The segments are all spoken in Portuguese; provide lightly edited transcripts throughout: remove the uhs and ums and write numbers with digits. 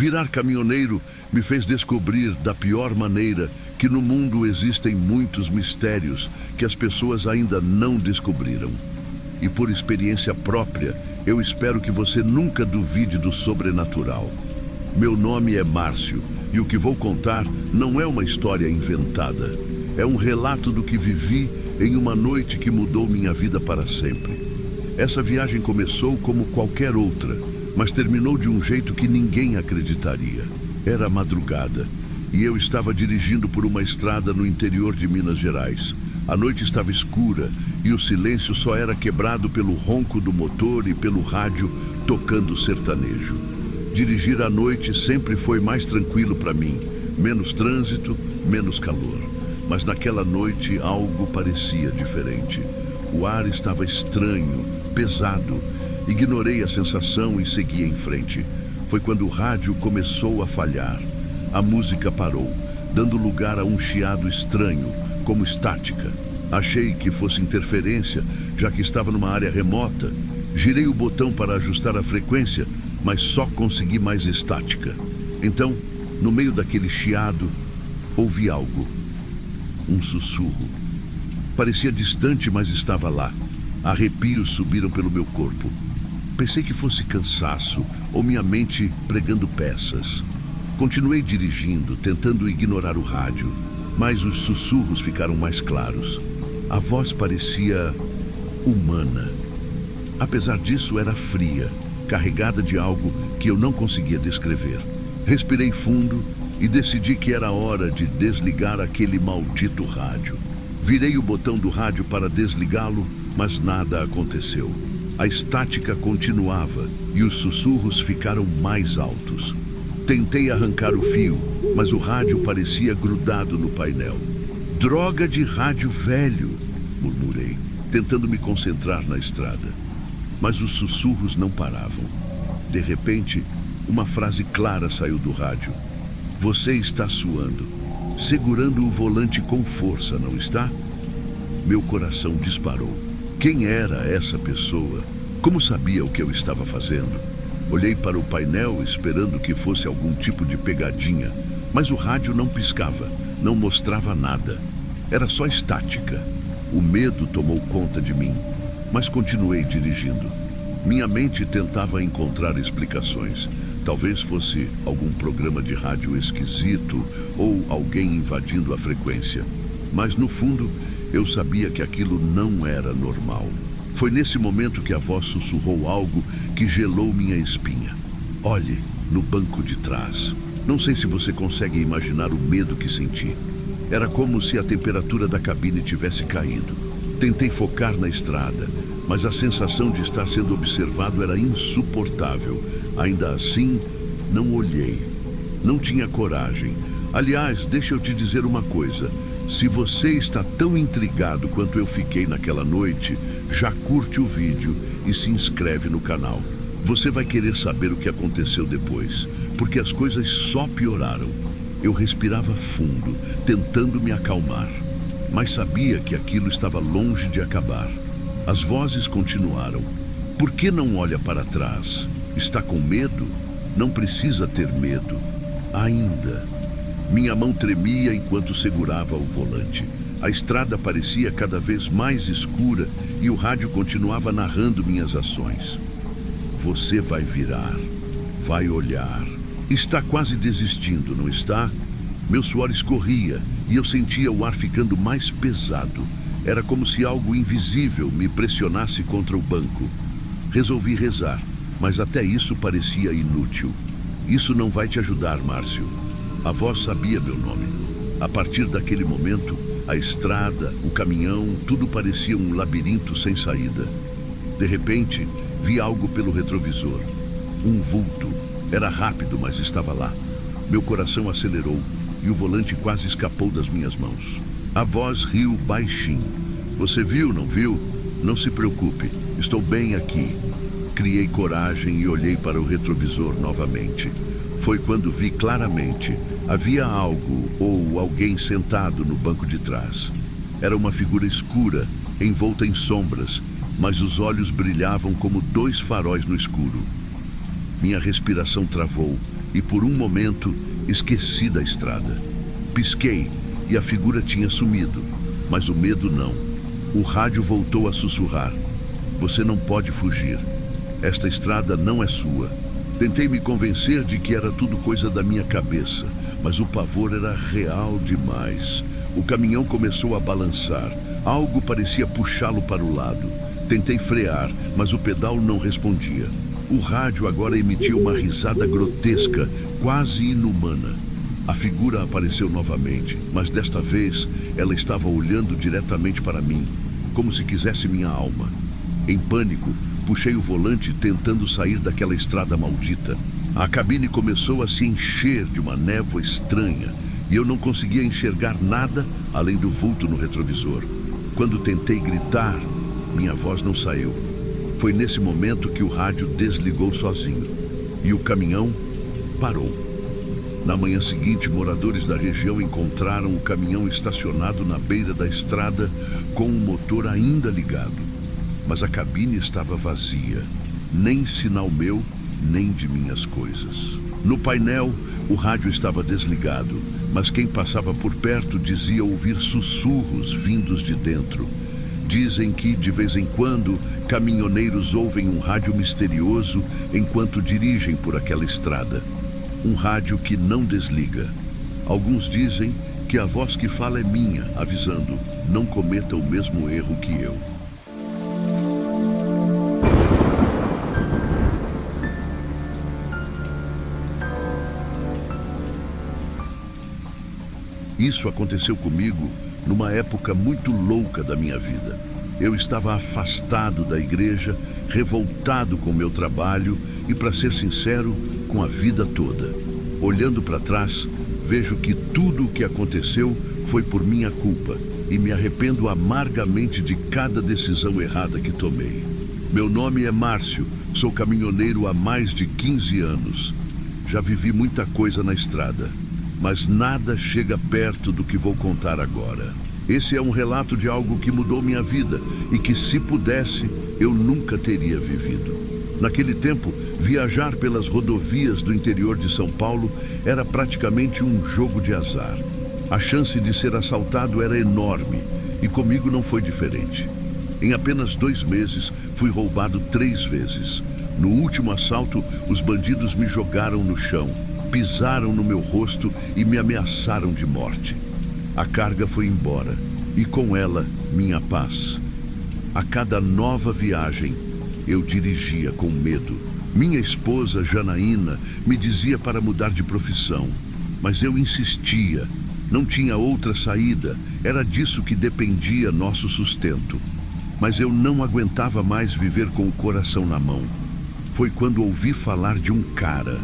Virar caminhoneiro me fez descobrir da pior maneira que no mundo existem muitos mistérios que as pessoas ainda não descobriram. E por experiência própria, eu espero que você nunca duvide do sobrenatural. Meu nome é Márcio e o que vou contar não é uma história inventada. É um relato do que vivi em uma noite que mudou minha vida para sempre. Essa viagem começou como qualquer outra, mas terminou de um jeito que ninguém acreditaria. Era madrugada e eu estava dirigindo por uma estrada no interior de Minas Gerais. A noite estava escura e o silêncio só era quebrado pelo ronco do motor e pelo rádio tocando sertanejo. Dirigir à noite sempre foi mais tranquilo para mim. Menos trânsito, menos calor. Mas naquela noite algo parecia diferente. O ar estava estranho, pesado. Ignorei a sensação e segui em frente. Foi quando o rádio começou a falhar. A música parou, dando lugar a um chiado estranho, como estática. Achei que fosse interferência, já que estava numa área remota. Girei o botão para ajustar a frequência, mas só consegui mais estática. Então, no meio daquele chiado, ouvi algo. Um sussurro. Parecia distante, mas estava lá. Arrepios subiram pelo meu corpo. Pensei que fosse cansaço ou minha mente pregando peças. Continuei dirigindo, tentando ignorar o rádio, mas os sussurros ficaram mais claros. A voz parecia humana. Apesar disso, era fria, carregada de algo que eu não conseguia descrever. Respirei fundo e decidi que era hora de desligar aquele maldito rádio. Virei o botão do rádio para desligá-lo, mas nada aconteceu. A estática continuava e os sussurros ficaram mais altos. Tentei arrancar o fio, mas o rádio parecia grudado no painel. Droga de rádio velho, murmurei, tentando me concentrar na estrada. Mas os sussurros não paravam. De repente, uma frase clara saiu do rádio. Você está suando, segurando o volante com força, não está? Meu coração disparou. Quem era essa pessoa? Como sabia o que eu estava fazendo? Olhei para o painel esperando que fosse algum tipo de pegadinha, mas o rádio não piscava, não mostrava nada. Era só estática. O medo tomou conta de mim, mas continuei dirigindo. Minha mente tentava encontrar explicações. Talvez fosse algum programa de rádio esquisito ou alguém invadindo a frequência. Mas no fundo, eu sabia que aquilo não era normal. Foi nesse momento que a voz sussurrou algo que gelou minha espinha. Olhe no banco de trás. Não sei se você consegue imaginar o medo que senti. Era como se a temperatura da cabine tivesse caído. Tentei focar na estrada, mas a sensação de estar sendo observado era insuportável. Ainda assim, não olhei. Não tinha coragem. Aliás, deixa eu te dizer uma coisa. Se você está tão intrigado quanto eu fiquei naquela noite, já curte o vídeo e se inscreve no canal. Você vai querer saber o que aconteceu depois, porque as coisas só pioraram. Eu respirava fundo, tentando me acalmar, mas sabia que aquilo estava longe de acabar. As vozes continuaram. Por que não olha para trás? Está com medo? Não precisa ter medo. Ainda. Minha mão tremia enquanto segurava o volante. A estrada parecia cada vez mais escura e o rádio continuava narrando minhas ações. Você vai virar, vai olhar. Está quase desistindo, não está? Meu suor escorria e eu sentia o ar ficando mais pesado. Era como se algo invisível me pressionasse contra o banco. Resolvi rezar, mas até isso parecia inútil. Isso não vai te ajudar, Márcio. A voz sabia meu nome. A partir daquele momento, a estrada, o caminhão, tudo parecia um labirinto sem saída. De repente, vi algo pelo retrovisor. Um vulto. Era rápido, mas estava lá. Meu coração acelerou e o volante quase escapou das minhas mãos. A voz riu baixinho. Você viu, não viu? Não se preocupe, estou bem aqui. Criei coragem e olhei para o retrovisor novamente. Foi quando vi claramente. Havia algo ou alguém sentado no banco de trás. Era uma figura escura, envolta em sombras, mas os olhos brilhavam como dois faróis no escuro. Minha respiração travou e por um momento esqueci da estrada. Pisquei e a figura tinha sumido, mas o medo não. O rádio voltou a sussurrar: você não pode fugir. Esta estrada não é sua. Tentei me convencer de que era tudo coisa da minha cabeça, mas o pavor era real demais. O caminhão começou a balançar. Algo parecia puxá-lo para o lado. Tentei frear, mas o pedal não respondia. O rádio agora emitia uma risada grotesca, quase inumana. A figura apareceu novamente, mas desta vez ela estava olhando diretamente para mim, como se quisesse minha alma. Em pânico, puxei o volante tentando sair daquela estrada maldita. A cabine começou a se encher de uma névoa estranha e eu não conseguia enxergar nada além do vulto no retrovisor. Quando tentei gritar, minha voz não saiu. Foi nesse momento que o rádio desligou sozinho e o caminhão parou. Na manhã seguinte, moradores da região encontraram o caminhão estacionado na beira da estrada com o motor ainda ligado. Mas a cabine estava vazia, nem sinal meu, nem de minhas coisas. No painel, o rádio estava desligado, mas quem passava por perto dizia ouvir sussurros vindos de dentro. Dizem que, de vez em quando, caminhoneiros ouvem um rádio misterioso enquanto dirigem por aquela estrada. Um rádio que não desliga. Alguns dizem que a voz que fala é minha, avisando: não cometa o mesmo erro que eu. Isso aconteceu comigo numa época muito louca da minha vida. Eu estava afastado da igreja, revoltado com meu trabalho e, para ser sincero, com a vida toda. Olhando para trás, vejo que tudo o que aconteceu foi por minha culpa e me arrependo amargamente de cada decisão errada que tomei. Meu nome é Márcio, sou caminhoneiro há mais de 15 anos. Já vivi muita coisa na estrada, mas nada chega perto do que vou contar agora. Esse é um relato de algo que mudou minha vida e que, se pudesse, eu nunca teria vivido. Naquele tempo, viajar pelas rodovias do interior de São Paulo era praticamente um jogo de azar. A chance de ser assaltado era enorme e comigo não foi diferente. Em apenas 2 meses, fui roubado 3 vezes. No último assalto, os bandidos me jogaram no chão, pisaram no meu rosto e me ameaçaram de morte. A carga foi embora e com ela minha paz. A cada nova viagem eu dirigia com medo. Minha esposa Janaína me dizia para mudar de profissão, mas eu insistia. Não tinha outra saída, era disso que dependia nosso sustento. Mas eu não aguentava mais viver com o coração na mão. Foi quando ouvi falar de um cara.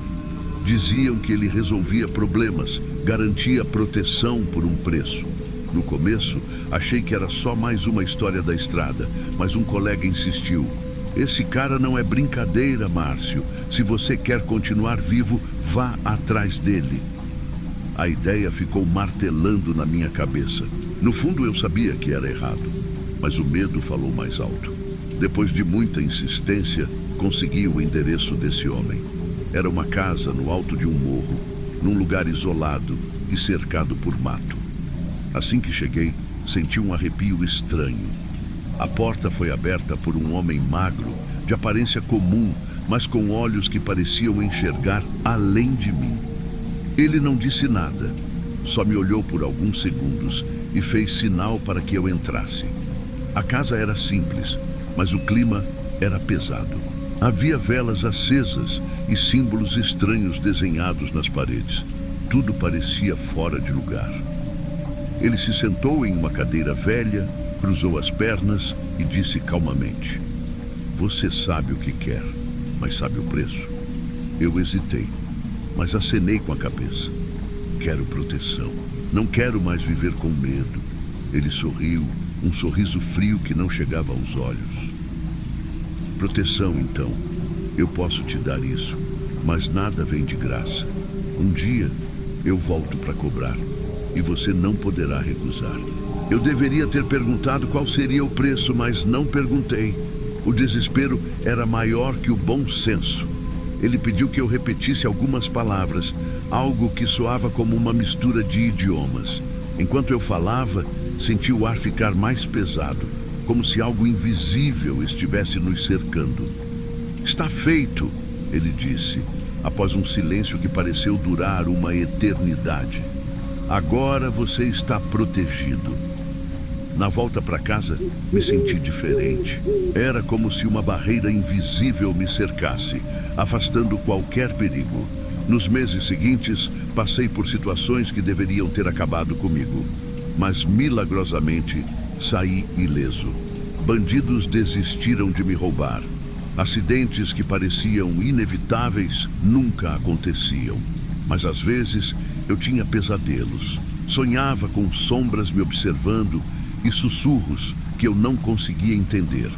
Diziam que ele resolvia problemas, garantia proteção por um preço. No começo, achei que era só mais uma história da estrada, mas um colega insistiu: esse cara não é brincadeira, Márcio. Se você quer continuar vivo, vá atrás dele. A ideia ficou martelando na minha cabeça. No fundo, eu sabia que era errado, mas o medo falou mais alto. Depois de muita insistência, consegui o endereço desse homem. Era uma casa no alto de um morro, num lugar isolado e cercado por mato. Assim que cheguei, senti um arrepio estranho. A porta foi aberta por um homem magro, de aparência comum, mas com olhos que pareciam enxergar além de mim. Ele não disse nada, só me olhou por alguns segundos e fez sinal para que eu entrasse. A casa era simples, mas o clima era pesado. Havia velas acesas e símbolos estranhos desenhados nas paredes. Tudo parecia fora de lugar. Ele se sentou em uma cadeira velha, cruzou as pernas e disse calmamente: você sabe o que quer, mas sabe o preço? Eu hesitei, mas acenei com a cabeça. Quero proteção. Não quero mais viver com medo. Ele sorriu, um sorriso frio que não chegava aos olhos. Proteção, então. Eu posso te dar isso, mas nada vem de graça. Um dia, eu volto para cobrar, e você não poderá recusar. Eu deveria ter perguntado qual seria o preço, mas não perguntei. O desespero era maior que o bom senso. Ele pediu que eu repetisse algumas palavras, algo que soava como uma mistura de idiomas. Enquanto eu falava, senti o ar ficar mais pesado, como se algo invisível estivesse nos cercando. "Está feito", ele disse, após um silêncio que pareceu durar uma eternidade. "Agora você está protegido." Na volta para casa, me senti diferente. Era como se uma barreira invisível me cercasse, afastando qualquer perigo. Nos meses seguintes, passei por situações que deveriam ter acabado comigo, mas milagrosamente saí ileso. Bandidos desistiram de me roubar. Acidentes que pareciam inevitáveis nunca aconteciam. Mas às vezes eu tinha pesadelos. Sonhava com sombras me observando e sussurros que eu não conseguia entender.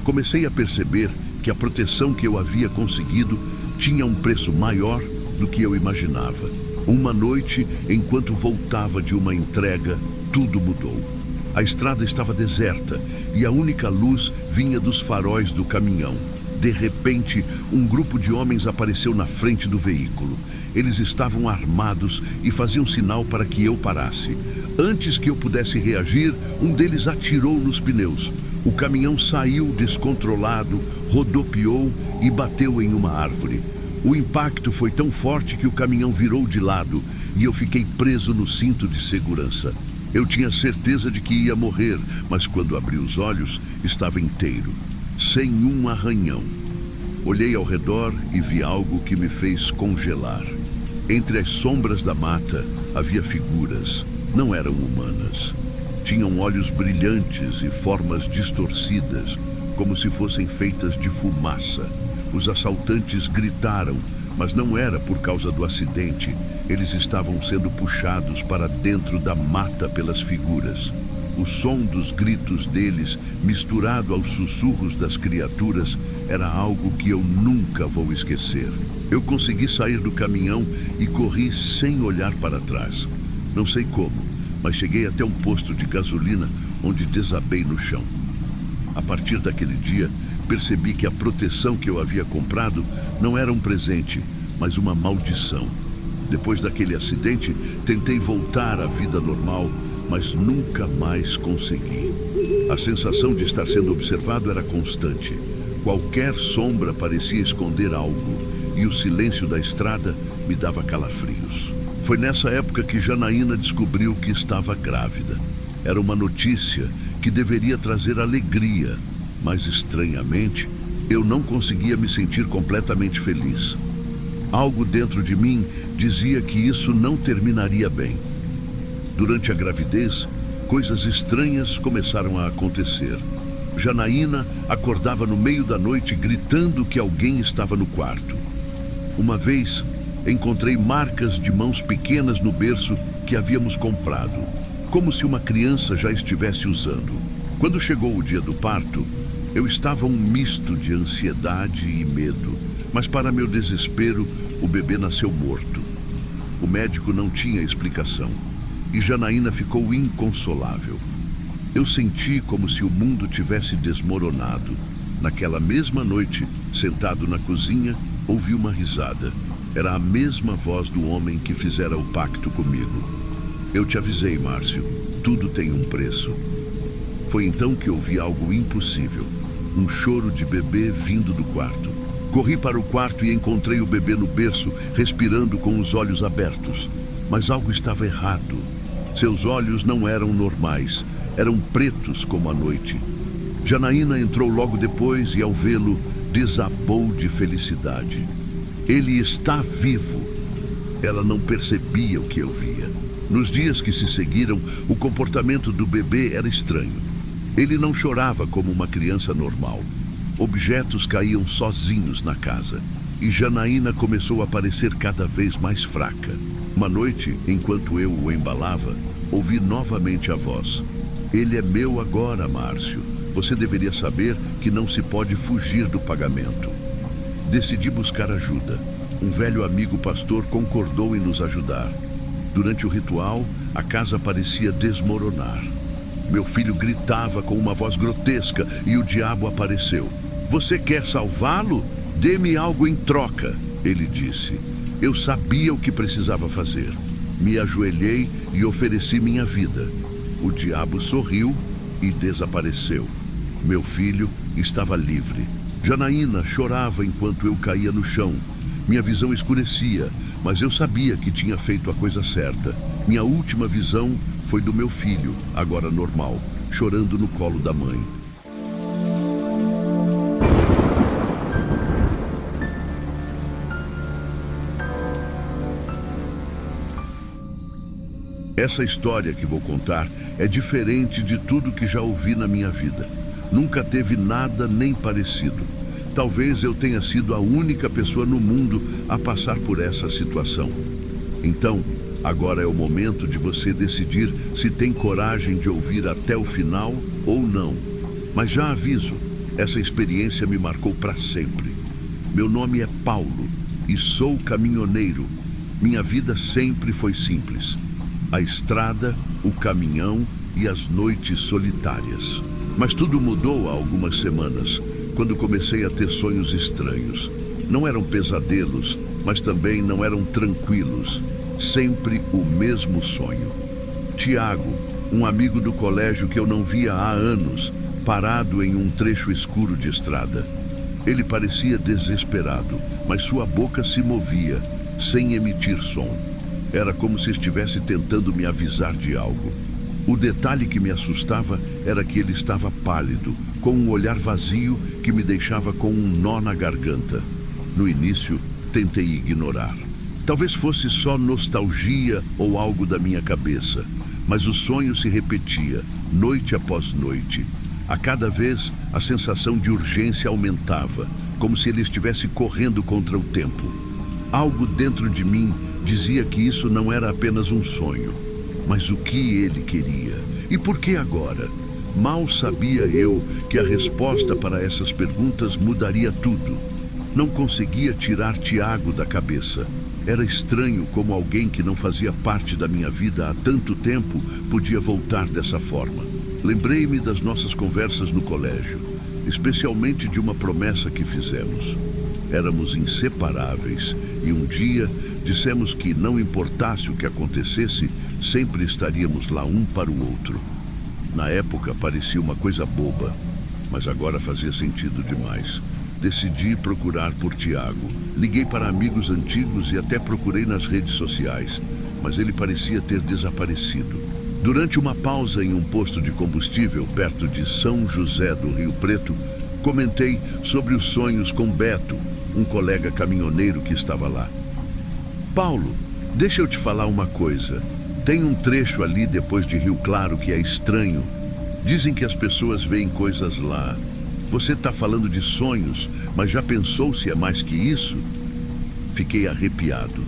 Comecei a perceber que a proteção que eu havia conseguido tinha um preço maior do que eu imaginava. Uma noite, enquanto voltava de uma entrega, tudo mudou. A estrada estava deserta e a única luz vinha dos faróis do caminhão. De repente, um grupo de homens apareceu na frente do veículo. Eles estavam armados e faziam sinal para que eu parasse. Antes que eu pudesse reagir, um deles atirou nos pneus. O caminhão saiu descontrolado, rodopiou e bateu em uma árvore. O impacto foi tão forte que o caminhão virou de lado e eu fiquei preso no cinto de segurança. Eu tinha certeza de que ia morrer, mas quando abri os olhos, estava inteiro, sem um arranhão. Olhei ao redor e vi algo que me fez congelar. Entre as sombras da mata havia figuras. Não eram humanas. Tinham olhos brilhantes e formas distorcidas, como se fossem feitas de fumaça. Os assaltantes gritaram, mas não era por causa do acidente. Eles estavam sendo puxados para dentro da mata pelas figuras. O som dos gritos deles, misturado aos sussurros das criaturas, era algo que eu nunca vou esquecer. Eu consegui sair do caminhão e corri sem olhar para trás. Não sei como, mas cheguei até um posto de gasolina onde desabei no chão. A partir daquele dia, percebi que a proteção que eu havia comprado não era um presente, mas uma maldição. Depois daquele acidente, tentei voltar à vida normal, mas nunca mais consegui. A sensação de estar sendo observado era constante. Qualquer sombra parecia esconder algo, e o silêncio da estrada me dava calafrios. Foi nessa época que Janaína descobriu que estava grávida. Era uma notícia que deveria trazer alegria, mas estranhamente, eu não conseguia me sentir completamente feliz. Algo dentro de mim dizia que isso não terminaria bem. Durante a gravidez, coisas estranhas começaram a acontecer. Janaína acordava no meio da noite gritando que alguém estava no quarto. Uma vez, encontrei marcas de mãos pequenas no berço que havíamos comprado, como se uma criança já estivesse usando. Quando chegou o dia do parto, eu estava um misto de ansiedade e medo, mas para meu desespero, o bebê nasceu morto. O médico não tinha explicação e Janaína ficou inconsolável. Eu senti como se o mundo tivesse desmoronado. Naquela mesma noite, sentado na cozinha, ouvi uma risada. Era a mesma voz do homem que fizera o pacto comigo. "Eu te avisei, Márcio, tudo tem um preço." Foi então que ouvi algo impossível. Um choro de bebê vindo do quarto. Corri para o quarto e encontrei o bebê no berço, respirando com os olhos abertos. Mas algo estava errado. Seus olhos não eram normais, eram pretos como a noite. Janaína entrou logo depois e, ao vê-lo, desabou de felicidade. "Ele está vivo." Ela não percebia o que eu via. Nos dias que se seguiram, o comportamento do bebê era estranho. Ele não chorava como uma criança normal. Objetos caíam sozinhos na casa e Janaína começou a parecer cada vez mais fraca. Uma noite, enquanto eu o embalava, ouvi novamente a voz. "Ele é meu agora, Márcio. Você deveria saber que não se pode fugir do pagamento." Decidi buscar ajuda. Um velho amigo pastor concordou em nos ajudar. Durante o ritual, a casa parecia desmoronar. Meu filho gritava com uma voz grotesca e o diabo apareceu. "Você quer salvá-lo? Dê-me algo em troca." Ele disse: eu sabia o que precisava fazer. Me ajoelhei e ofereci minha vida. O diabo sorriu e desapareceu. Meu filho estava livre. Janaína chorava enquanto eu caía no chão. Minha visão escurecia, mas eu sabia que tinha feito a coisa certa. Minha última visão foi do meu filho, agora normal, chorando no colo da mãe. Essa história que vou contar é diferente de tudo que já ouvi na minha vida. Nunca teve nada nem parecido. Talvez eu tenha sido a única pessoa no mundo a passar por essa situação. Então, agora é o momento de você decidir se tem coragem de ouvir até o final ou não. Mas já aviso, essa experiência me marcou para sempre. Meu nome é Paulo e sou caminhoneiro. Minha vida sempre foi simples. A estrada, o caminhão e as noites solitárias. Mas tudo mudou há algumas semanas, quando comecei a ter sonhos estranhos. Não eram pesadelos, mas também não eram tranquilos. Sempre o mesmo sonho. Tiago, um amigo do colégio que eu não via há anos, parado em um trecho escuro de estrada. Ele parecia desesperado, mas sua boca se movia, sem emitir som. Era como se estivesse tentando me avisar de algo. O detalhe que me assustava era que ele estava pálido, com um olhar vazio que me deixava com um nó na garganta. No início, tentei ignorar. Talvez fosse só nostalgia ou algo da minha cabeça, mas o sonho se repetia, noite após noite. A cada vez, a sensação de urgência aumentava, como se ele estivesse correndo contra o tempo. Algo dentro de mim dizia que isso não era apenas um sonho, mas o que ele queria. E por que agora? Mal sabia eu que a resposta para essas perguntas mudaria tudo. Não conseguia tirar Tiago da cabeça. Era estranho como alguém que não fazia parte da minha vida há tanto tempo podia voltar dessa forma. Lembrei-me das nossas conversas no colégio, especialmente de uma promessa que fizemos. Éramos inseparáveis e um dia dissemos que não importasse o que acontecesse, sempre estaríamos lá um para o outro. Na época parecia uma coisa boba, mas agora fazia sentido demais. Decidi procurar por Tiago. Liguei para amigos antigos e até procurei nas redes sociais, mas ele parecia ter desaparecido. Durante uma pausa em um posto de combustível perto de São José do Rio Preto, comentei sobre os sonhos com Beto, um colega caminhoneiro que estava lá. Paulo, deixa eu te falar uma coisa. Tem um trecho ali depois de Rio Claro que é estranho. Dizem que as pessoas veem coisas lá. Você está falando de sonhos, mas já pensou se é mais que isso? Fiquei arrepiado.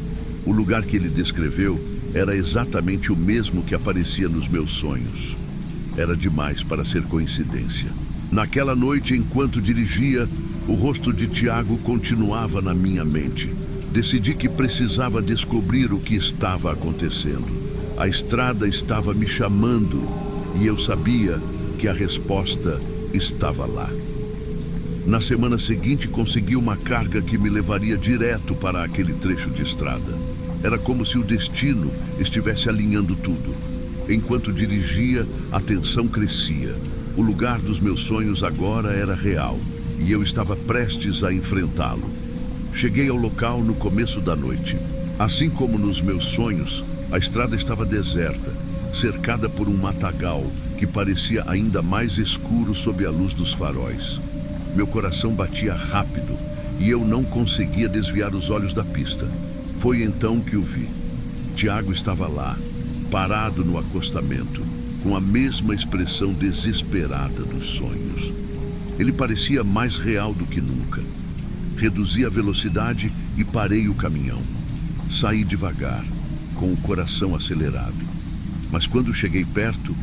O lugar que ele descreveu era exatamente o mesmo que aparecia nos meus sonhos. Era demais para ser coincidência. Naquela noite, enquanto dirigia, o rosto de Tiago continuava na minha mente. Decidi que precisava descobrir o que estava acontecendo. A estrada estava me chamando e eu sabia que a resposta estava lá. Na semana seguinte, consegui uma carga que me levaria direto para aquele trecho de estrada. Era como se o destino estivesse alinhando tudo. Enquanto dirigia, a tensão crescia. O lugar dos meus sonhos agora era real e eu estava prestes a enfrentá-lo. Cheguei ao local no começo da noite. Assim como nos meus sonhos, a estrada estava deserta, cercada por um matagal que parecia ainda mais escuro sob a luz dos faróis. Meu coração batia rápido e eu não conseguia desviar os olhos da pista. Foi então que o vi. Tiago estava lá, parado no acostamento, com a mesma expressão desesperada dos sonhos. Ele parecia mais real do que nunca. Reduzi a velocidade e parei o caminhão. Saí devagar, com o coração acelerado. Mas quando cheguei perto,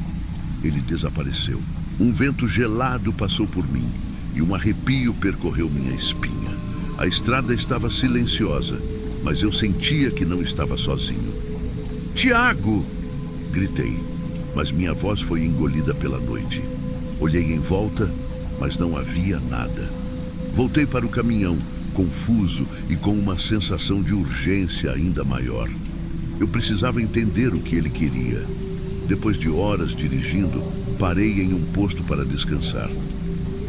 ele desapareceu. Um vento gelado passou por mim e um arrepio percorreu minha espinha. A estrada estava silenciosa, mas eu sentia que não estava sozinho. Tiago! Gritei, mas minha voz foi engolida pela noite. Olhei em volta, mas não havia nada. Voltei para o caminhão, confuso e com uma sensação de urgência ainda maior. Eu precisava entender o que ele queria. Depois de horas dirigindo, parei em um posto para descansar.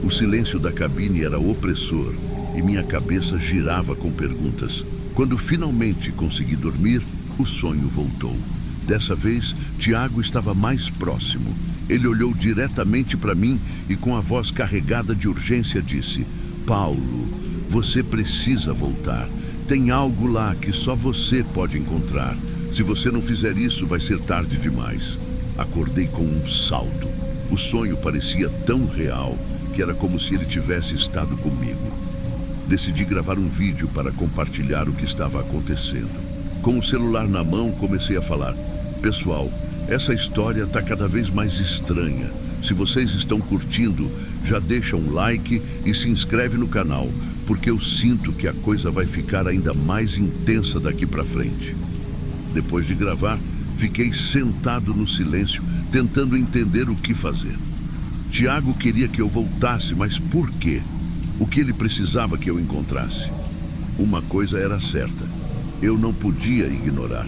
O silêncio da cabine era opressor e minha cabeça girava com perguntas. Quando finalmente consegui dormir, o sonho voltou. Dessa vez, Tiago estava mais próximo. Ele olhou diretamente para mim e com a voz carregada de urgência disse: Paulo, você precisa voltar. Tem algo lá que só você pode encontrar. Se você não fizer isso, vai ser tarde demais. Acordei com um salto. O sonho parecia tão real que era como se ele tivesse estado comigo. Decidi gravar um vídeo para compartilhar o que estava acontecendo. Com o celular na mão, comecei a falar: Pessoal, essa história está cada vez mais estranha. Se vocês estão curtindo, já deixa um like e se inscreve no canal, porque eu sinto que a coisa vai ficar ainda mais intensa daqui para frente. Depois de gravar, fiquei sentado no silêncio, tentando entender o que fazer. Tiago queria que eu voltasse, mas por quê? O que ele precisava que eu encontrasse? Uma coisa era certa: eu não podia ignorar.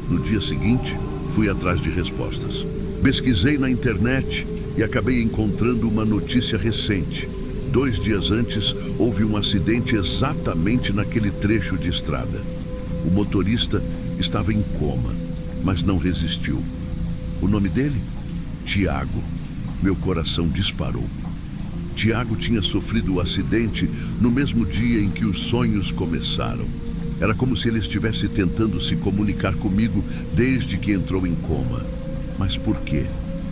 No dia seguinte, fui atrás de respostas. Pesquisei na internet e acabei encontrando uma notícia recente. 2 dias antes, houve um acidente exatamente naquele trecho de estrada. O motorista estava em coma, mas não resistiu. O nome dele? Tiago. Meu coração disparou. Tiago tinha sofrido o acidente no mesmo dia em que os sonhos começaram. Era como se ele estivesse tentando se comunicar comigo desde que entrou em coma. Mas por quê?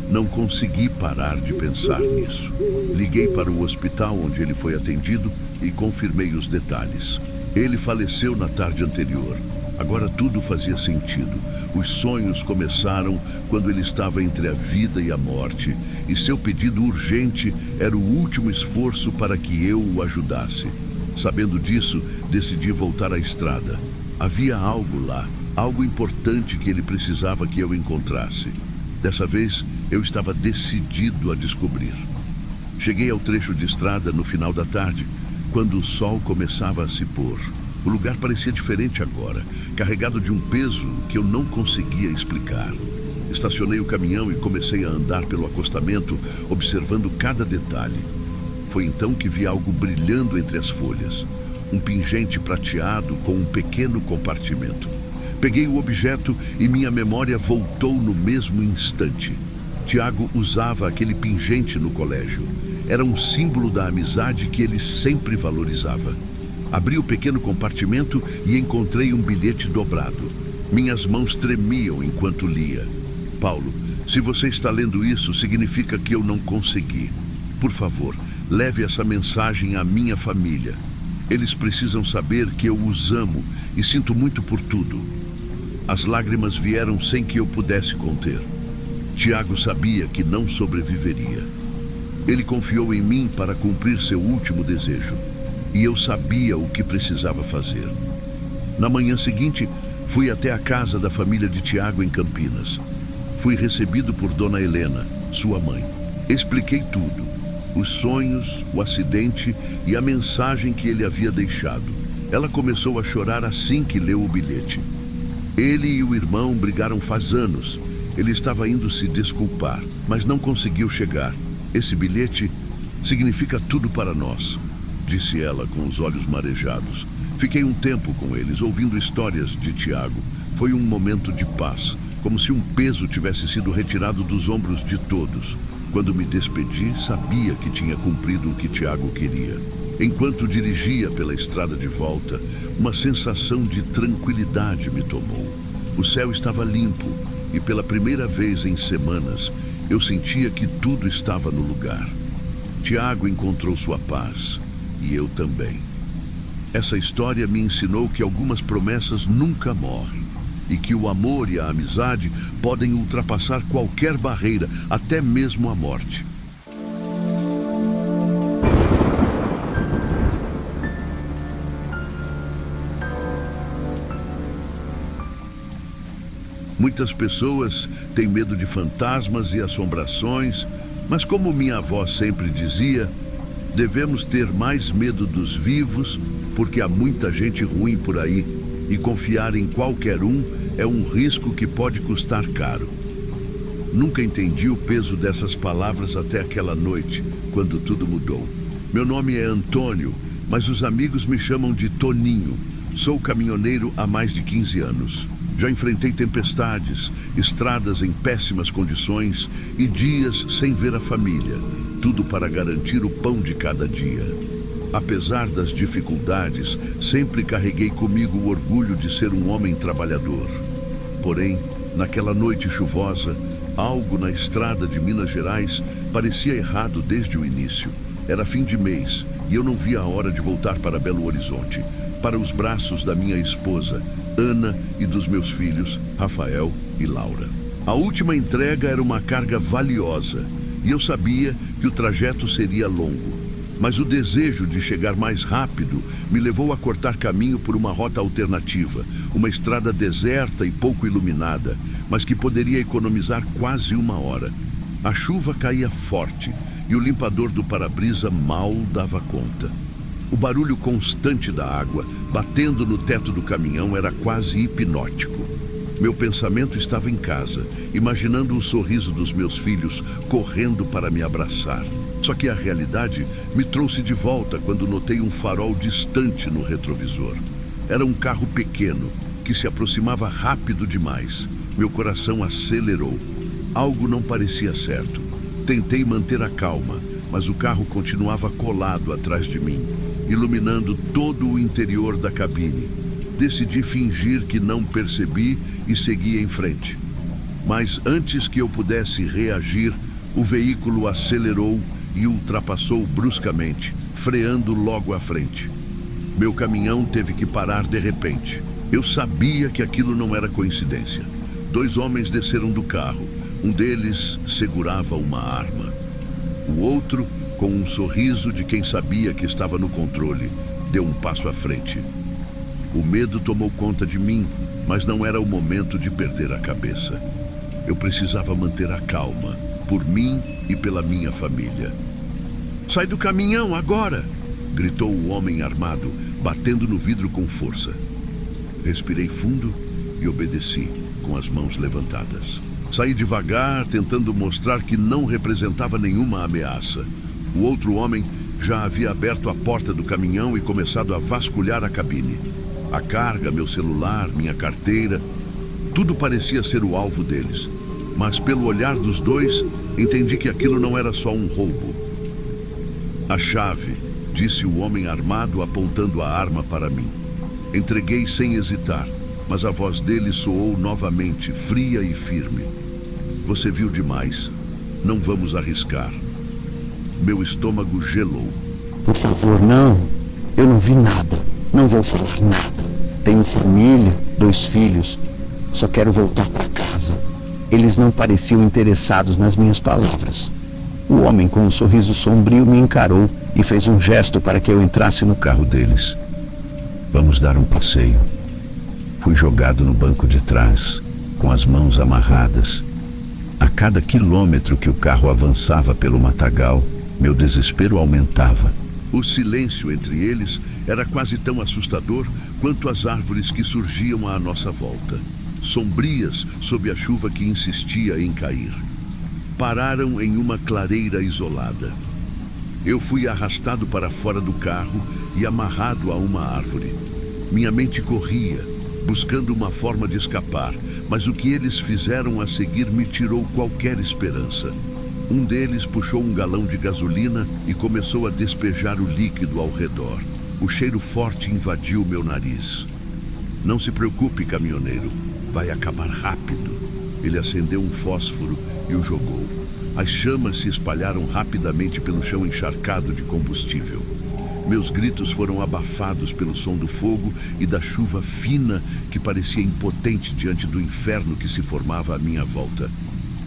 Não consegui parar de pensar nisso. Liguei para o hospital onde ele foi atendido e confirmei os detalhes. Ele faleceu na tarde anterior. Agora tudo fazia sentido. Os sonhos começaram quando ele estava entre a vida e a morte, e seu pedido urgente era o último esforço para que eu o ajudasse. Sabendo disso, decidi voltar à estrada. Havia algo lá, algo importante que ele precisava que eu encontrasse. Dessa vez, eu estava decidido a descobrir. Cheguei ao trecho de estrada no final da tarde, quando o sol começava a se pôr. O lugar parecia diferente agora, carregado de um peso que eu não conseguia explicar. Estacionei o caminhão e comecei a andar pelo acostamento, observando cada detalhe. Foi então que vi algo brilhando entre as folhas. Um pingente prateado com um pequeno compartimento. Peguei o objeto e minha memória voltou no mesmo instante. Tiago usava aquele pingente no colégio. Era um símbolo da amizade que ele sempre valorizava. Abri o pequeno compartimento e encontrei um bilhete dobrado. Minhas mãos tremiam enquanto lia. Paulo, se você está lendo isso, significa que eu não consegui. Por favor, leve essa mensagem à minha família. Eles precisam saber que eu os amo e sinto muito por tudo. As lágrimas vieram sem que eu pudesse conter. Tiago sabia que não sobreviveria. Ele confiou em mim para cumprir seu último desejo. E eu sabia o que precisava fazer. Na manhã seguinte, fui até a casa da família de Tiago em Campinas. Fui recebido por Dona Helena, sua mãe. Expliquei tudo: os sonhos, o acidente e a mensagem que ele havia deixado. Ela começou a chorar assim que leu o bilhete. Ele e o irmão brigaram faz anos. Ele estava indo se desculpar, mas não conseguiu chegar. Esse bilhete significa tudo para nós, disse ela com os olhos marejados. Fiquei um tempo com eles, ouvindo histórias de Tiago. Foi um momento de paz, como se um peso tivesse sido retirado dos ombros de todos. Quando me despedi, sabia que tinha cumprido o que Tiago queria. Enquanto dirigia pela estrada de volta, uma sensação de tranquilidade me tomou. O céu estava limpo e pela primeira vez em semanas, eu sentia que tudo estava no lugar. Tiago encontrou sua paz. E eu também. Essa história me ensinou que algumas promessas nunca morrem e que o amor e a amizade podem ultrapassar qualquer barreira, até mesmo a morte. Muitas pessoas têm medo de fantasmas e assombrações, mas como minha avó sempre dizia, devemos ter mais medo dos vivos porque há muita gente ruim por aí e confiar em qualquer um é um risco que pode custar caro. Nunca entendi o peso dessas palavras até aquela noite, quando tudo mudou. Meu nome é Antônio, mas os amigos me chamam de Toninho. Sou caminhoneiro há mais de 15 anos. Já enfrentei tempestades, estradas em péssimas condições e dias sem ver a família, tudo para garantir o pão de cada dia. Apesar das dificuldades, sempre carreguei comigo o orgulho de ser um homem trabalhador. Porém, naquela noite chuvosa, algo na estrada de Minas Gerais parecia errado desde o início. Era fim de mês e eu não via a hora de voltar para Belo Horizonte, para os braços da minha esposa, Ana, e dos meus filhos, Rafael e Laura. A última entrega era uma carga valiosa e eu sabia que o trajeto seria longo. Mas o desejo de chegar mais rápido me levou a cortar caminho por uma rota alternativa, uma estrada deserta e pouco iluminada, mas que poderia economizar quase uma hora. A chuva caía forte e o limpador do para-brisa mal dava conta. O barulho constante da água batendo no teto do caminhão era quase hipnótico. Meu pensamento estava em casa, imaginando o sorriso dos meus filhos correndo para me abraçar. Só que a realidade me trouxe de volta quando notei um farol distante no retrovisor. Era um carro pequeno, que se aproximava rápido demais. Meu coração acelerou. Algo não parecia certo. Tentei manter a calma, mas o carro continuava colado atrás de mim, iluminando todo o interior da cabine. Decidi fingir que não percebi e segui em frente. Mas antes que eu pudesse reagir, o veículo acelerou e ultrapassou bruscamente, freando logo à frente. Meu caminhão teve que parar de repente. Eu sabia que aquilo não era coincidência. 2 homens desceram do carro. Um deles segurava uma arma. O outro, com um sorriso de quem sabia que estava no controle, deu um passo à frente. O medo tomou conta de mim, mas não era o momento de perder a cabeça. Eu precisava manter a calma, por mim e pela minha família. "Sai do caminhão agora!" gritou o homem armado, batendo no vidro com força. Respirei fundo e obedeci, com as mãos levantadas. Saí devagar, tentando mostrar que não representava nenhuma ameaça. O outro homem já havia aberto a porta do caminhão e começado a vasculhar a cabine. A carga, meu celular, minha carteira, tudo parecia ser o alvo deles. Mas pelo olhar dos dois, entendi que aquilo não era só um roubo. "A chave", disse o homem armado, apontando a arma para mim. Entreguei sem hesitar, mas a voz dele soou novamente, fria e firme. "Você viu demais. Não vamos arriscar." Meu estômago gelou. "Por favor, não. Eu não vi nada. Não vou falar nada. Tenho família, 2 filhos. Só quero voltar para casa." Eles não pareciam interessados nas minhas palavras. O homem com um sorriso sombrio me encarou e fez um gesto para que eu entrasse no carro deles. "Vamos dar um passeio." Fui jogado no banco de trás, com as mãos amarradas. A cada quilômetro que o carro avançava pelo matagal, meu desespero aumentava. O silêncio entre eles era quase tão assustador quanto as árvores que surgiam à nossa volta, sombrias sob a chuva que insistia em cair. Pararam em uma clareira isolada. Eu fui arrastado para fora do carro e amarrado a uma árvore. Minha mente corria, buscando uma forma de escapar, mas o que eles fizeram a seguir me tirou qualquer esperança. Um deles puxou um galão de gasolina e começou a despejar o líquido ao redor. O cheiro forte invadiu meu nariz. "Não se preocupe, caminhoneiro. Vai acabar rápido." Ele acendeu um fósforo e o jogou. As chamas se espalharam rapidamente pelo chão encharcado de combustível. Meus gritos foram abafados pelo som do fogo e da chuva fina que parecia impotente diante do inferno que se formava à minha volta.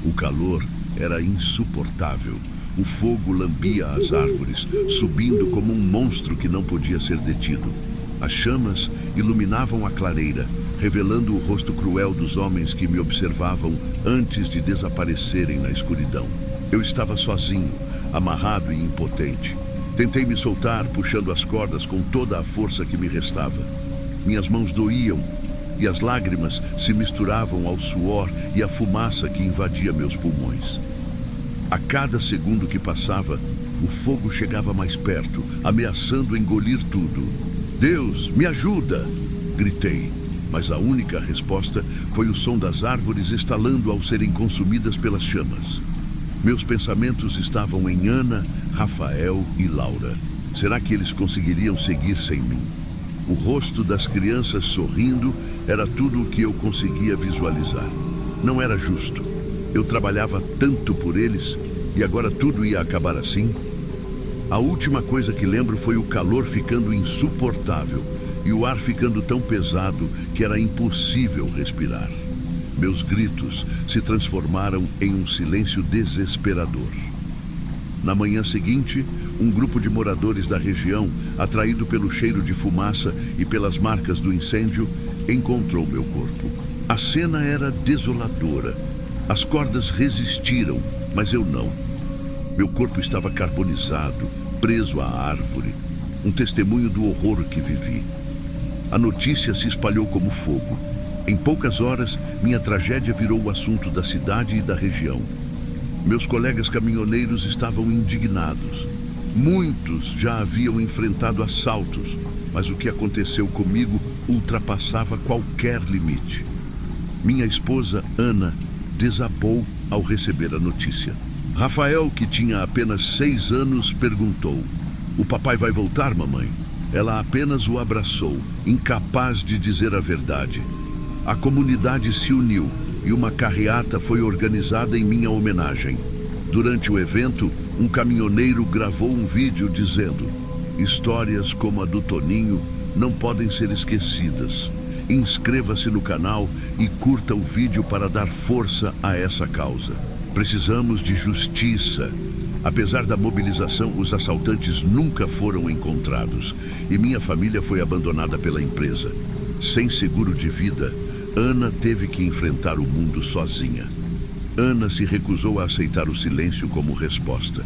O calor era insuportável. O fogo lambia as árvores, subindo como um monstro que não podia ser detido. As chamas iluminavam a clareira, revelando o rosto cruel dos homens que me observavam antes de desaparecerem na escuridão. Eu estava sozinho, amarrado e impotente. Tentei me soltar, puxando as cordas com toda a força que me restava. Minhas mãos doíam e as lágrimas se misturavam ao suor e à fumaça que invadia meus pulmões. A cada segundo que passava, o fogo chegava mais perto, ameaçando engolir tudo. "Deus, me ajuda!" gritei, mas a única resposta foi o som das árvores estalando ao serem consumidas pelas chamas. Meus pensamentos estavam em Ana, Rafael e Laura. Será que eles conseguiriam seguir sem mim? O rosto das crianças sorrindo era tudo o que eu conseguia visualizar. Não era justo. Eu trabalhava tanto por eles e agora tudo ia acabar assim? A última coisa que lembro foi o calor ficando insuportável e o ar ficando tão pesado que era impossível respirar. Meus gritos se transformaram em um silêncio desesperador. Na manhã seguinte, um grupo de moradores da região, atraído pelo cheiro de fumaça e pelas marcas do incêndio, encontrou meu corpo. A cena era desoladora. As cordas resistiram, mas eu não. Meu corpo estava carbonizado, preso à árvore, um testemunho do horror que vivi. A notícia se espalhou como fogo. Em poucas horas, minha tragédia virou o assunto da cidade e da região. Meus colegas caminhoneiros estavam indignados. Muitos já haviam enfrentado assaltos, mas o que aconteceu comigo ultrapassava qualquer limite. Minha esposa, Ana, desabou ao receber a notícia. Rafael, que tinha apenas 6 anos, perguntou: "O papai vai voltar, mamãe?" Ela apenas o abraçou, incapaz de dizer a verdade. A comunidade se uniu e uma carreata foi organizada em minha homenagem. Durante o evento, um caminhoneiro gravou um vídeo dizendo: "Histórias como a do Toninho não podem ser esquecidas. Inscreva-se no canal e curta o vídeo para dar força a essa causa. Precisamos de justiça." Apesar da mobilização, os assaltantes nunca foram encontrados e minha família foi abandonada pela empresa. Sem seguro de vida, Ana teve que enfrentar o mundo sozinha. Ana se recusou a aceitar o silêncio como resposta.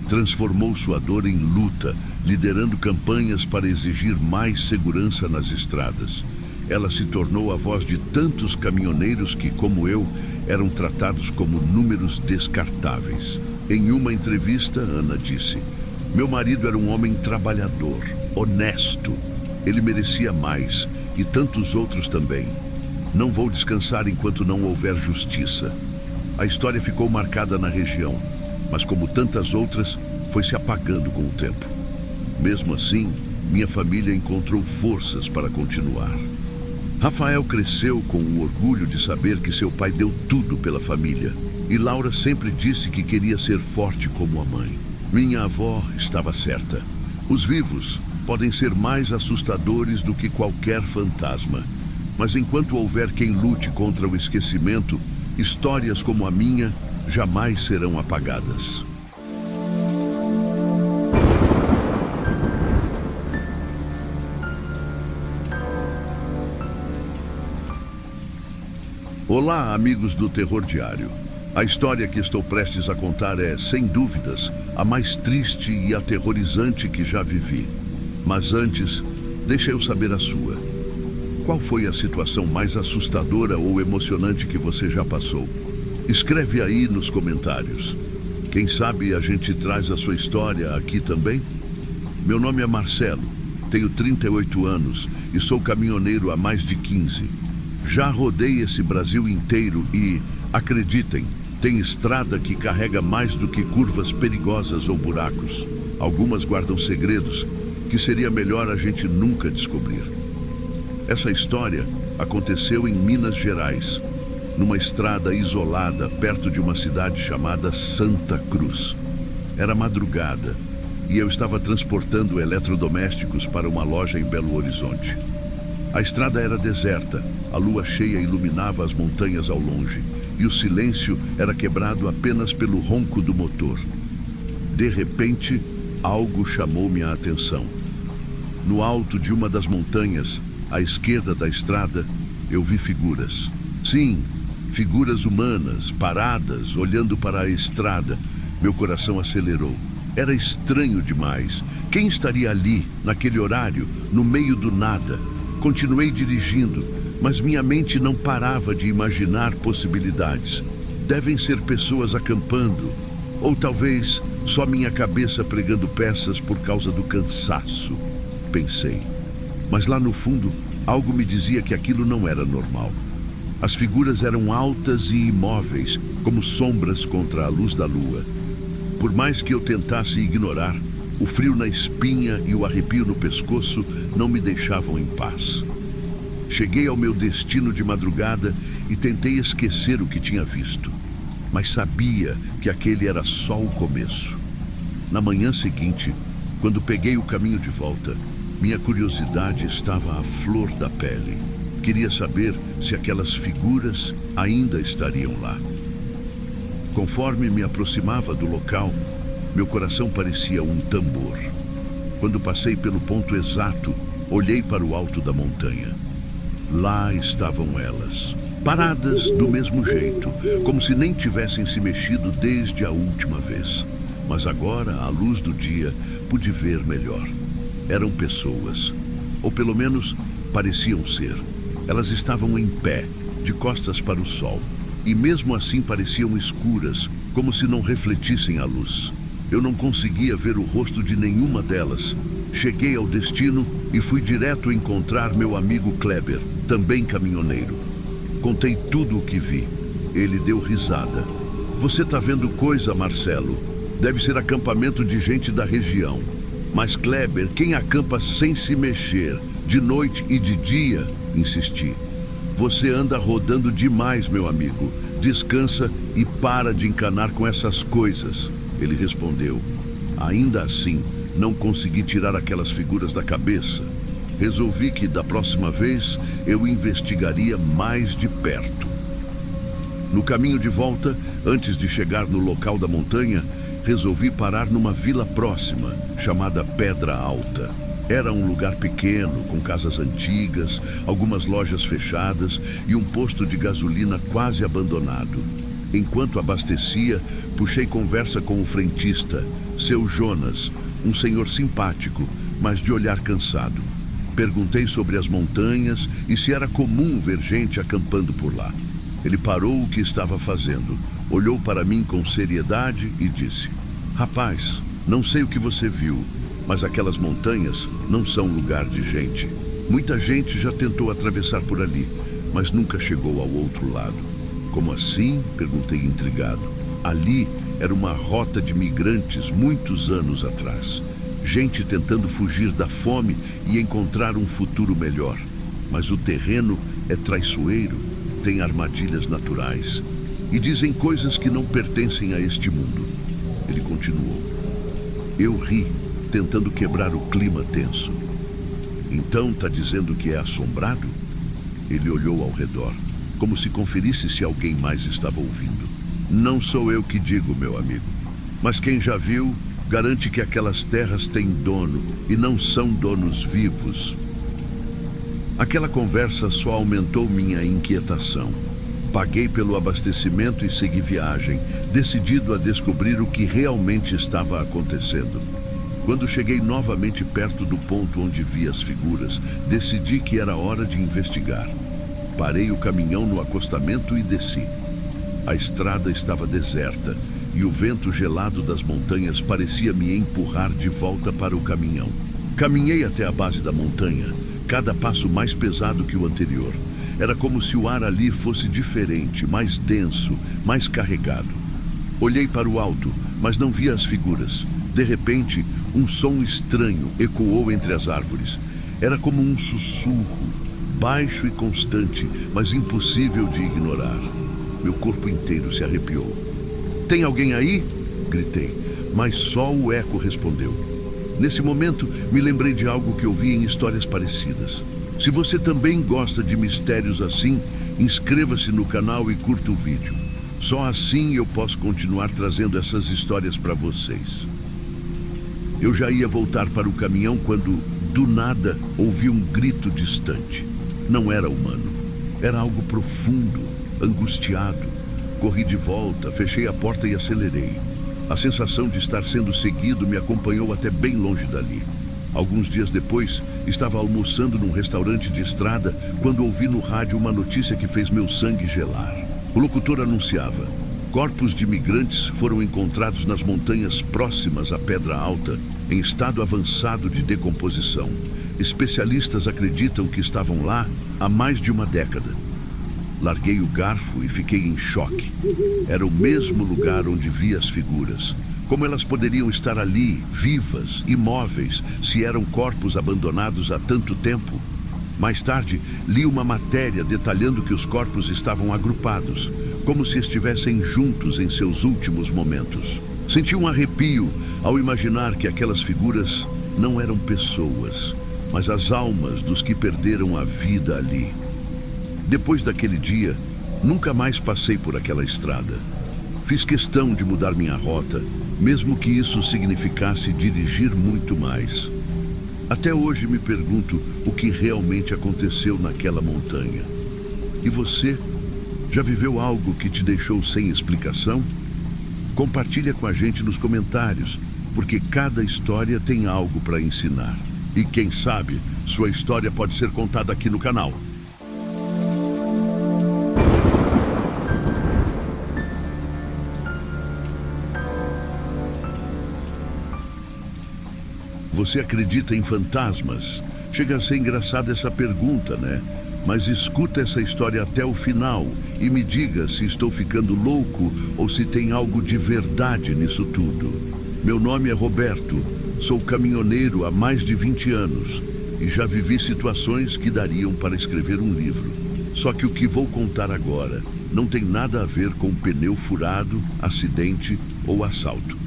Transformou sua dor em luta, liderando campanhas para exigir mais segurança nas estradas. Ela se tornou a voz de tantos caminhoneiros que, como eu, eram tratados como números descartáveis. Em uma entrevista, Ana disse: "Meu marido era um homem trabalhador, honesto. Ele merecia mais, e tantos outros também. Não vou descansar enquanto não houver justiça." A história ficou marcada na região, mas como tantas outras, foi se apagando com o tempo. Mesmo assim, minha família encontrou forças para continuar. Rafael cresceu com o orgulho de saber que seu pai deu tudo pela família. E Laura sempre disse que queria ser forte como a mãe. Minha avó estava certa. Os vivos podem ser mais assustadores do que qualquer fantasma. Mas enquanto houver quem lute contra o esquecimento, histórias como a minha jamais serão apagadas. Olá, amigos do Terror Diário. A história que estou prestes a contar é, sem dúvidas, a mais triste e aterrorizante que já vivi. Mas antes, deixa eu saber a sua. Qual foi a situação mais assustadora ou emocionante que você já passou? Escreve aí nos comentários. Quem sabe a gente traz a sua história aqui também? Meu nome é Marcelo, tenho 38 anos e sou caminhoneiro há mais de 15. Já rodei esse Brasil inteiro e, acreditem, tem estrada que carrega mais do que curvas perigosas ou buracos. Algumas guardam segredos que seria melhor a gente nunca descobrir. Essa história aconteceu em Minas Gerais, numa estrada isolada perto de uma cidade chamada Santa Cruz. Era madrugada e eu estava transportando eletrodomésticos para uma loja em Belo Horizonte. A estrada era deserta, a lua cheia iluminava as montanhas ao longe e o silêncio era quebrado apenas pelo ronco do motor. De repente, algo chamou minha atenção. No alto de uma das montanhas, à esquerda da estrada, eu vi figuras. Sim, figuras humanas, paradas, olhando para a estrada. Meu coração acelerou. Era estranho demais. Quem estaria ali, naquele horário, no meio do nada? Continuei dirigindo, mas minha mente não parava de imaginar possibilidades. Devem ser pessoas acampando, ou talvez só minha cabeça pregando peças por causa do cansaço, pensei. Mas lá no fundo, algo me dizia que aquilo não era normal. As figuras eram altas e imóveis, como sombras contra a luz da lua. Por mais que eu tentasse ignorar, o frio na espinha e o arrepio no pescoço não me deixavam em paz. Cheguei ao meu destino de madrugada e tentei esquecer o que tinha visto, mas sabia que aquele era só o começo. Na manhã seguinte, quando peguei o caminho de volta, minha curiosidade estava à flor da pele. Queria saber se aquelas figuras ainda estariam lá. Conforme me aproximava do local, meu coração parecia um tambor. Quando passei pelo ponto exato, olhei para o alto da montanha. Lá estavam elas, paradas do mesmo jeito, como se nem tivessem se mexido desde a última vez. Mas agora, à luz do dia, pude ver melhor. Eram pessoas, ou pelo menos pareciam ser. Elas estavam em pé, de costas para o sol, e mesmo assim pareciam escuras, como se não refletissem a luz. Eu não conseguia ver o rosto de nenhuma delas. Cheguei ao destino e fui direto encontrar meu amigo Kleber, também caminhoneiro. Contei tudo o que vi. Ele deu risada. Você tá vendo coisa, Marcelo? Deve ser acampamento de gente da região. Mas Kleber, quem acampa sem se mexer, de noite e de dia? Insisti. Você anda rodando demais, meu amigo. Descansa e para de encanar com essas coisas. Ele respondeu. Ainda assim, não consegui tirar aquelas figuras da cabeça. Resolvi que, da próxima vez, eu investigaria mais de perto. No caminho de volta, antes de chegar no local da montanha, resolvi parar numa vila próxima, chamada Pedra Alta. Era um lugar pequeno, com casas antigas, algumas lojas fechadas e um posto de gasolina quase abandonado. Enquanto abastecia, puxei conversa com o frentista, seu Jonas, um senhor simpático, mas de olhar cansado. Perguntei sobre as montanhas e se era comum ver gente acampando por lá. Ele parou o que estava fazendo, olhou para mim com seriedade e disse: Rapaz, não sei o que você viu, mas aquelas montanhas não são lugar de gente. Muita gente já tentou atravessar por ali, mas nunca chegou ao outro lado. Como assim? Perguntei intrigado. Ali era uma rota de migrantes muitos anos atrás. Gente tentando fugir da fome e encontrar um futuro melhor. Mas o terreno é traiçoeiro, tem armadilhas naturais e dizem coisas que não pertencem a este mundo. Ele continuou. Eu ri, tentando quebrar o clima tenso. Então tá dizendo que é assombrado? Ele olhou ao redor, como se conferisse se alguém mais estava ouvindo. Não sou eu que digo, meu amigo, mas quem já viu garante que aquelas terras têm dono e não são donos vivos. Aquela conversa só aumentou minha inquietação. Paguei pelo abastecimento e segui viagem, decidido a descobrir o que realmente estava acontecendo. Quando cheguei novamente perto do ponto onde vi as figuras, decidi que era hora de investigar. Parei o caminhão no acostamento e desci. A estrada estava deserta e o vento gelado das montanhas parecia me empurrar de volta para o caminhão. Caminhei até a base da montanha, cada passo mais pesado que o anterior. Era como se o ar ali fosse diferente, mais denso, mais carregado. Olhei para o alto, mas não via as figuras. De repente, um som estranho ecoou entre as árvores. Era como um sussurro, baixo e constante, mas impossível de ignorar. Meu corpo inteiro se arrepiou. Tem alguém aí? Gritei, mas só o eco respondeu. Nesse momento, me lembrei de algo que ouvi em histórias parecidas. Se você também gosta de mistérios assim, inscreva-se no canal e curta o vídeo. Só assim eu posso continuar trazendo essas histórias para vocês. Eu já ia voltar para o caminhão quando, do nada, ouvi um grito distante. Não era humano. Era algo profundo, angustiado. Corri de volta, fechei a porta e acelerei. A sensação de estar sendo seguido me acompanhou até bem longe dali. Alguns dias depois, estava almoçando num restaurante de estrada quando ouvi no rádio uma notícia que fez meu sangue gelar. O locutor anunciava: corpos de imigrantes foram encontrados nas montanhas próximas à Pedra Alta, em estado avançado de decomposição. Especialistas acreditam que estavam lá há mais de uma década. Larguei o garfo e fiquei em choque. Era o mesmo lugar onde vi as figuras. Como elas poderiam estar ali, vivas, imóveis, se eram corpos abandonados há tanto tempo? Mais tarde, li uma matéria detalhando que os corpos estavam agrupados, como se estivessem juntos em seus últimos momentos. Senti um arrepio ao imaginar que aquelas figuras não eram pessoas, mas as almas dos que perderam a vida ali. Depois daquele dia, nunca mais passei por aquela estrada. Fiz questão de mudar minha rota, mesmo que isso significasse dirigir muito mais. Até hoje me pergunto o que realmente aconteceu naquela montanha. E você? Já viveu algo que te deixou sem explicação? Compartilha com a gente nos comentários, porque cada história tem algo para ensinar. E quem sabe, sua história pode ser contada aqui no canal. Você acredita em fantasmas? Chega a ser engraçada essa pergunta, né? Mas escuta essa história até o final e me diga se estou ficando louco ou se tem algo de verdade nisso tudo. Meu nome é Roberto, sou caminhoneiro há mais de 20 anos e já vivi situações que dariam para escrever um livro. Só que o que vou contar agora não tem nada a ver com pneu furado, acidente ou assalto.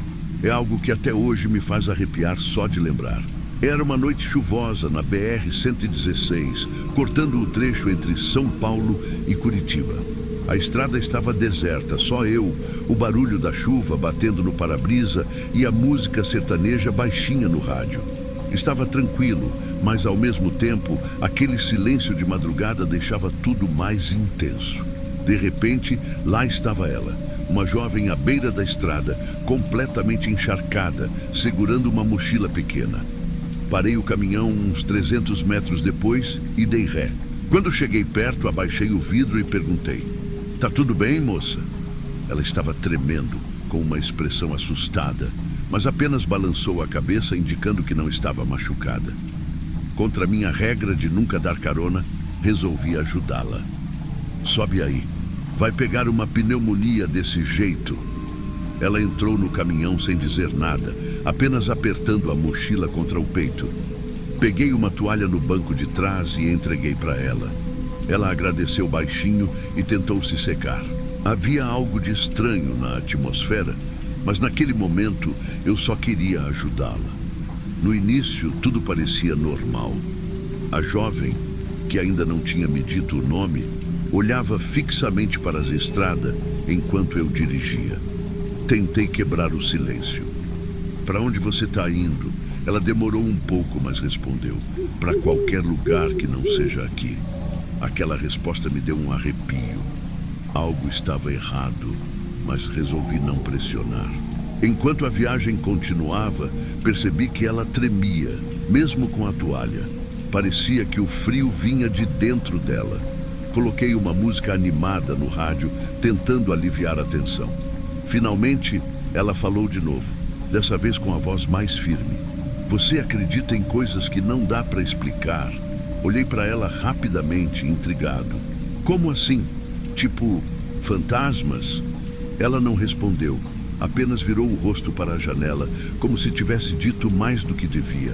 É algo que até hoje me faz arrepiar só de lembrar. Era uma noite chuvosa na BR-116, cortando o trecho entre São Paulo e Curitiba. A estrada estava deserta, só eu, o barulho da chuva batendo no para-brisa e a música sertaneja baixinha no rádio. Estava tranquilo, mas ao mesmo tempo, aquele silêncio de madrugada deixava tudo mais intenso. De repente, lá estava ela, uma jovem à beira da estrada, completamente encharcada, segurando uma mochila pequena. Parei o caminhão uns 300 metros depois e dei ré. Quando cheguei perto, abaixei o vidro e perguntei: "Tá tudo bem, moça?" Ela estava tremendo, com uma expressão assustada, mas apenas balançou a cabeça, indicando que não estava machucada. Contra minha regra de nunca dar carona, resolvi ajudá-la. "Sobe aí. Vai pegar uma pneumonia desse jeito." Ela entrou no caminhão sem dizer nada, apenas apertando a mochila contra o peito. Peguei uma toalha no banco de trás e entreguei para ela. Ela agradeceu baixinho e tentou se secar. Havia algo de estranho na atmosfera, mas naquele momento eu só queria ajudá-la. No início, tudo parecia normal. A jovem, que ainda não tinha me dito o nome, olhava fixamente para a estrada enquanto eu dirigia. Tentei quebrar o silêncio. "Para onde você está indo?" Ela demorou um pouco, mas respondeu: "Para qualquer lugar que não seja aqui." Aquela resposta me deu um arrepio. Algo estava errado, mas resolvi não pressionar. Enquanto a viagem continuava, percebi que ela tremia, mesmo com a toalha. Parecia que o frio vinha de dentro dela. Coloquei uma música animada no rádio, tentando aliviar a tensão. Finalmente, ela falou de novo, dessa vez com a voz mais firme: "Você acredita em coisas que não dá para explicar?" Olhei para ela rapidamente, intrigado. "Como assim? Tipo, fantasmas?" Ela não respondeu, apenas virou o rosto para a janela, como se tivesse dito mais do que devia.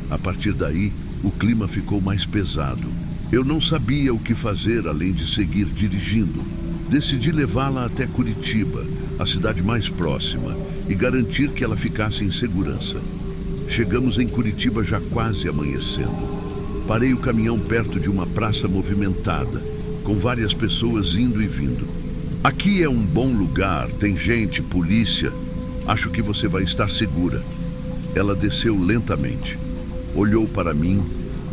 A partir daí, o clima ficou mais pesado. Eu não sabia o que fazer além de seguir dirigindo. Decidi levá-la até Curitiba, a cidade mais próxima, e garantir que ela ficasse em segurança. Chegamos em Curitiba já quase amanhecendo. Parei o caminhão perto de uma praça movimentada, com várias pessoas indo e vindo. "Aqui é um bom lugar, tem gente, polícia. Acho que você vai estar segura." Ela desceu lentamente. Olhou para mim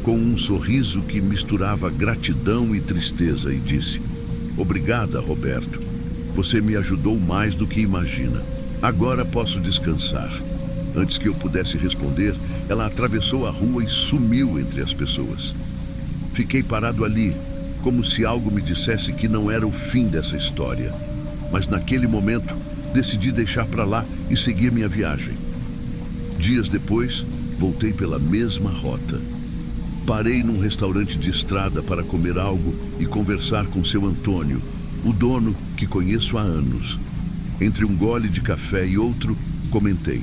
com um sorriso que misturava gratidão e tristeza e disse: "Obrigada, Roberto. Você me ajudou mais do que imagina." Agora posso descansar. Antes que eu pudesse responder, ela atravessou a rua e sumiu entre as pessoas. Fiquei parado ali, como se algo me dissesse que não era o fim dessa história. Mas naquele momento, decidi deixar para lá e seguir minha viagem. Dias depois, voltei pela mesma rota. Parei num restaurante de estrada para comer algo e conversar com seu Antônio, o dono que conheço há anos. Entre um gole de café e outro, comentei.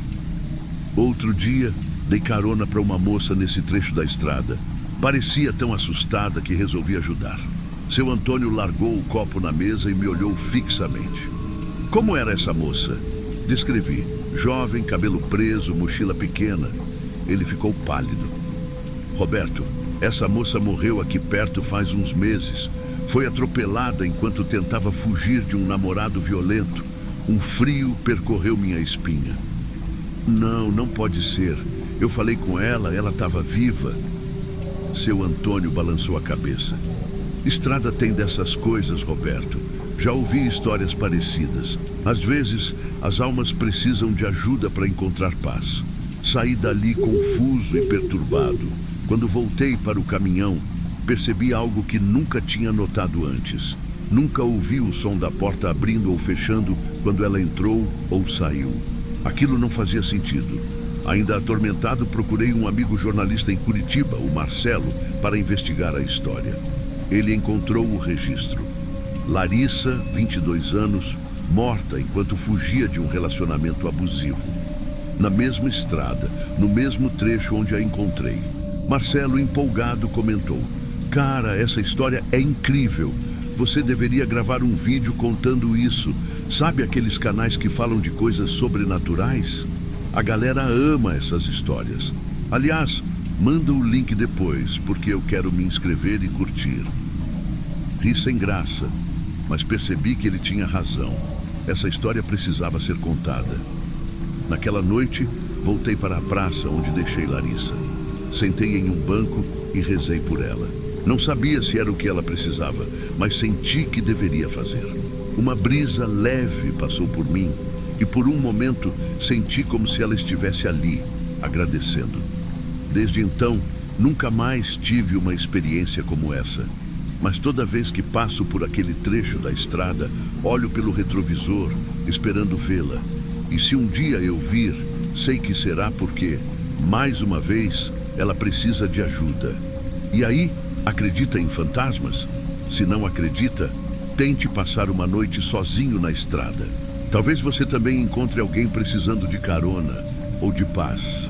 Outro dia, dei carona para uma moça nesse trecho da estrada. Parecia tão assustada que resolvi ajudar. Seu Antônio largou o copo na mesa e me olhou fixamente. Como era essa moça? Descrevi. Jovem, cabelo preso, mochila pequena. Ele ficou pálido. Roberto, essa moça morreu aqui perto faz uns meses. Foi atropelada enquanto tentava fugir de um namorado violento. Um frio percorreu minha espinha. Não, não pode ser. Eu falei com ela, ela estava viva. Seu Antônio balançou a cabeça. Estrada tem dessas coisas, Roberto. Já ouvi histórias parecidas. Às vezes, as almas precisam de ajuda para encontrar paz. Saí dali confuso e perturbado. Quando voltei para o caminhão, percebi algo que nunca tinha notado antes. Nunca ouvi o som da porta abrindo ou fechando quando ela entrou ou saiu. Aquilo não fazia sentido. Ainda atormentado, procurei um amigo jornalista em Curitiba, o Marcelo, para investigar a história. Ele encontrou o registro. Larissa, 22 anos, morta enquanto fugia de um relacionamento abusivo. Na mesma estrada, no mesmo trecho onde a encontrei. Marcelo, empolgado, comentou: "Cara, essa história é incrível. Você deveria gravar um vídeo contando isso. Sabe aqueles canais que falam de coisas sobrenaturais? A galera ama essas histórias. Aliás, manda o link depois, porque eu quero me inscrever e curtir." Ri sem graça, mas percebi que ele tinha razão. Essa história precisava ser contada. Naquela noite, voltei para a praça onde deixei Larissa. Sentei em um banco e rezei por ela. Não sabia se era o que ela precisava, mas senti que deveria fazer. Uma brisa leve passou por mim e por um momento senti como se ela estivesse ali, agradecendo. Desde então, nunca mais tive uma experiência como essa. Mas toda vez que passo por aquele trecho da estrada, olho pelo retrovisor, esperando vê-la. E se um dia eu vir, sei que será porque, mais uma vez, ela precisa de ajuda. E aí, acredita em fantasmas? Se não acredita, tente passar uma noite sozinho na estrada. Talvez você também encontre alguém precisando de carona ou de paz.